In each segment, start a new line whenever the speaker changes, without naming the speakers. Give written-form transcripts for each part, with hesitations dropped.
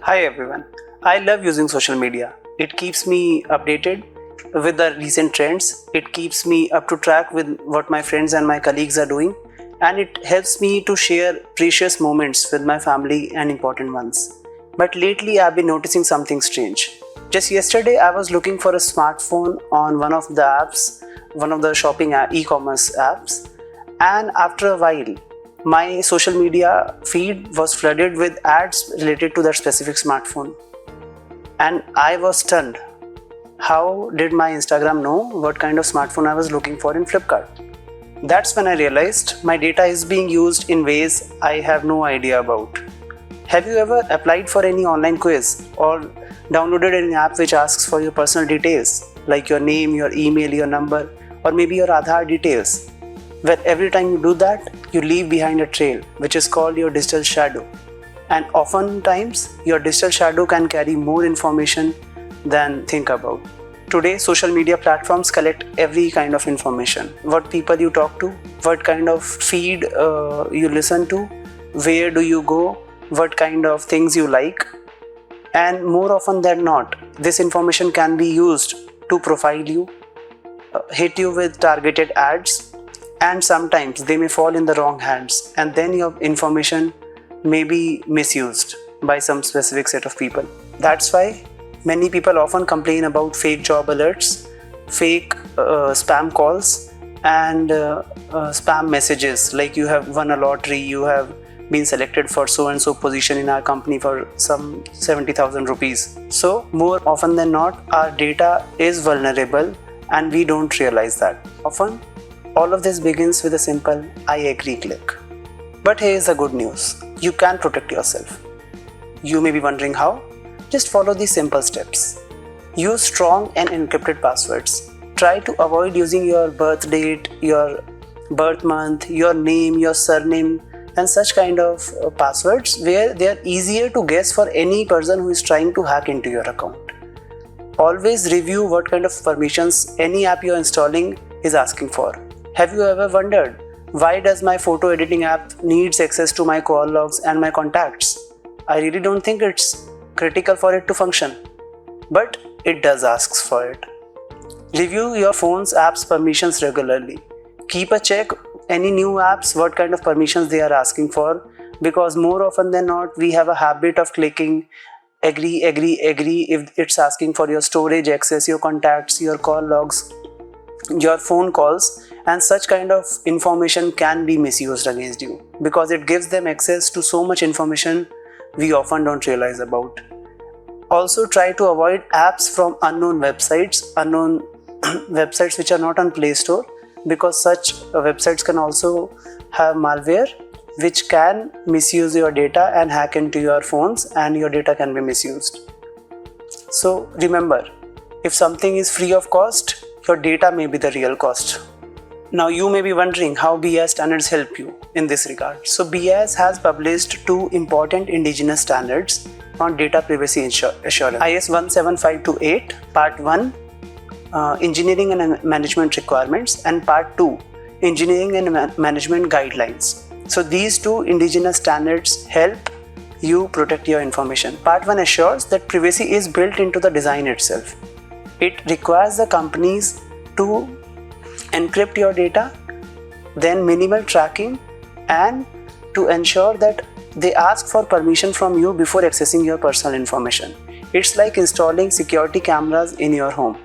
Hi everyone. I love using social media. It keeps me updated with the recent trends. It keeps me up to track with what my friends and my colleagues are doing, and it helps me to share precious moments with my family and important ones. But lately I've been noticing something strange. Just yesterday I was looking for a smartphone on one of the apps, one of the shopping e-commerce apps, and after a while my social media feed was flooded with ads related to that specific smartphone, and I was stunned. How did my Instagram know what kind of smartphone I was looking for in Flipkart? That's when I realized my data is being used in ways I have no idea about. Have you ever applied for any online quiz or downloaded any app which asks for your personal details like your name, your email, your number, or maybe your Aadhaar details? Where every time you do that, you leave behind a trail which is called your digital shadow. And oftentimes, your digital shadow can carry more information than think about. Today, social media platforms collect every kind of information. What people you talk to, what kind of feed you listen to, where do you go, what kind of things you like. And more often than not, this information can be used to profile you, hit you with targeted ads, and sometimes they may fall in the wrong hands, and then your information may be misused by some specific set of people. That's why many people often complain about fake job alerts, fake spam calls, and spam messages like you have won a lottery, you have been selected for so and so position in our company for some 70,000 rupees. So more often than not, our data is vulnerable and we don't realize that. Often all of this begins with a simple I agree click. But here is the good news. You can protect yourself. You may be wondering how? Just follow these simple steps. Use strong and encrypted passwords. Try to avoid using your birth date, your birth month, your name, your surname, and such kind of passwords where they are easier to guess for any person who is trying to hack into your account. Always review what kind of permissions any app you are installing is asking for. Have you ever wondered, why does my photo editing app needs access to my call logs and my contacts? I really don't think it's critical for it to function, but it does ask for it. Review your phone's apps permissions regularly. Keep a check any new apps, what kind of permissions they are asking for, because more often than not, we have a habit of clicking agree if it's asking for your storage access, your contacts, your call logs, your phone calls, and such kind of information can be misused against you because it gives them access to so much information we often don't realize about. Also, try to avoid apps from unknown websites which are not on Play Store, because such websites can also have malware which can misuse your data and hack into your phones, and your data can be misused. So remember, if something is free of cost, your data may be the real cost. Now you may be wondering how BIS standards help you in this regard. So BIS has published two important indigenous standards on data privacy assurance. IS 17528 Part 1 Engineering and Management Requirements, and Part 2 Engineering and Management Guidelines. So these two indigenous standards help you protect your information. Part 1 assures that privacy is built into the design itself. It requires the companies to encrypt your data, then minimal tracking, and to ensure that they ask for permission from you before accessing your personal information. It's like installing security cameras in your home.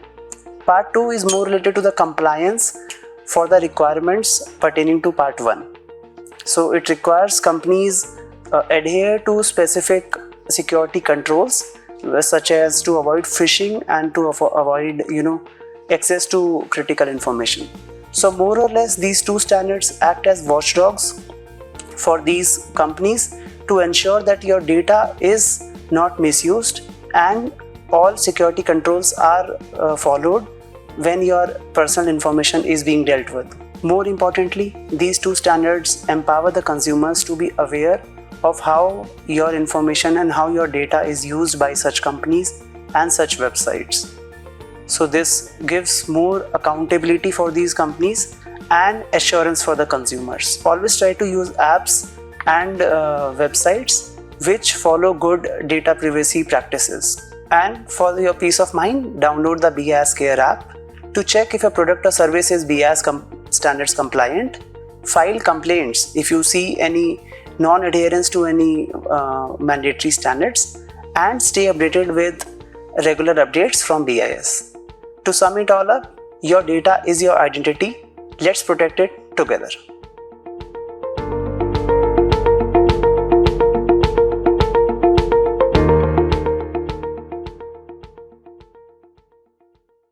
Part 2 is more related to the compliance for the requirements pertaining to Part 1. So it requires companies adhere to specific security controls such as to avoid phishing and to avoid access to critical information. So more or less, these two standards act as watchdogs for these companies to ensure that your data is not misused and all security controls are followed when your personal information is being dealt with. More importantly, these two standards empower the consumers to be aware of how your information and how your data is used by such companies and such websites. So this gives more accountability for these companies and assurance for the consumers. Always try to use apps and websites which follow good data privacy practices. And for your peace of mind, download the BIAS Care app to check if a product or service is BIAS standards compliant. File complaints if you see any non-adherence to any mandatory standards, and stay updated with regular updates from BIS. To sum it all up, your data is your identity. Let's protect it together.